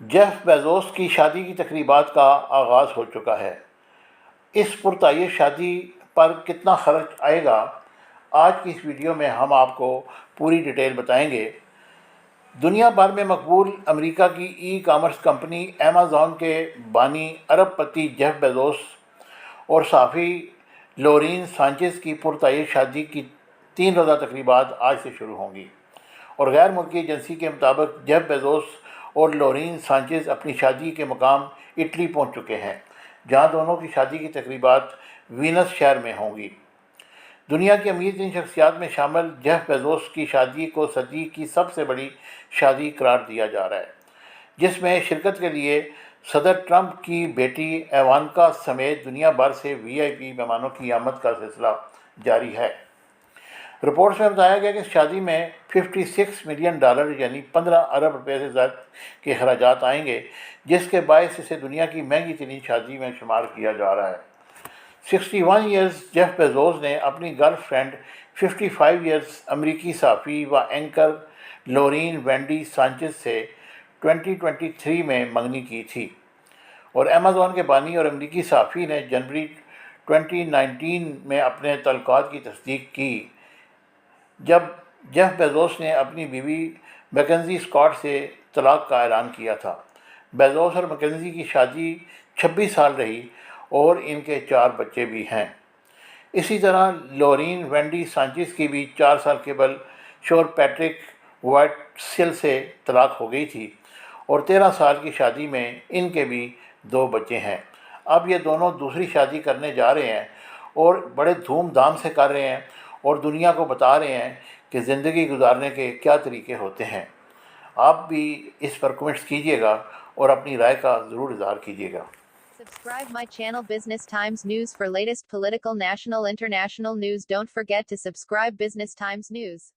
Jeff Bezos की शादी की तकरीबात का आगाज़ हो चुका है। इस पुरताइश शादी पर कितना खर्च आएगा, आज की इस वीडियो में हम आपको पूरी डिटेल बताएंगे। दुनिया भर में मकबूल अमेरिका की ई कामर्स कंपनी अमेज़न के बानी अरबपति जेफ बेजोस और सहाफ़ी लोरीन सांचेज़ की पुरताइश शादी की 3 रोज़ा तकरीबात आज से शुरू होंगी और गैर मुल्की एजेंसी के मुताबिक जेफ बेजोस और लोरीन सांचेज़ अपनी शादी के मकाम इटली पहुंच चुके हैं, जहां दोनों की शादी की तकरीबात वीनस शहर में होंगी। दुनिया की अमीर तीन शख्सियात में शामिल जेफ बेजोस की शादी को सदी की सबसे बड़ी शादी करार दिया जा रहा है, जिसमें शिरकत के लिए सदर ट्रंप की बेटी एवानका समेत दुनिया भर से वीआईपी मेहमानों की आमद का सिलसिला जारी है। रिपोर्ट्स में बताया गया कि इस शादी में $56 मिलियन यानी 15 अरब रुपये से ज़्यादा के अखराजात आएंगे, जिसके बायस इसे दुनिया की महंगी तरीन शादी में शुमार किया जा रहा है। 61 ईयर्स जेफ बेजोस ने अपनी गर्लफ्रेंड 55 ईयर्स अमरीकी सहाफ़ी व एंकर लोरीन वेंडी सांचेज़ से 2023 में मंगनी की थी और अमेज़न के बानी और अमरीकी सहाफ़ी ने जनवरी 2019 में अपने तल्लुकात की तस्दीक की, जब जेफ बेजोस ने अपनी बीवी मैकेंजी स्कॉट से तलाक का ऐलान किया था। बेजोस और मैकेंजी की शादी 26 साल रही और इनके 4 बच्चे भी हैं। इसी तरह लोरीन वेंडी सांचेज़ की भी 4 साल केवल शोर पैट्रिक वाइटसेल से तलाक हो गई थी और 13 साल की शादी में इनके भी 2 बच्चे हैं। अब ये दोनों दूसरी शादी करने जा रहे हैं और बड़े धूमधाम से कर रहे हैं और दुनिया को बता रहे हैं कि ज़िंदगी गुजारने के क्या तरीके होते हैं। आप भी इस पर कमेंट्स कीजिएगा और अपनी राय का ज़रूर इज़हार कीजिएगा। Subscribe my channel Business Times News for latest political, national, international news. Don't forget to subscribe Business Times News.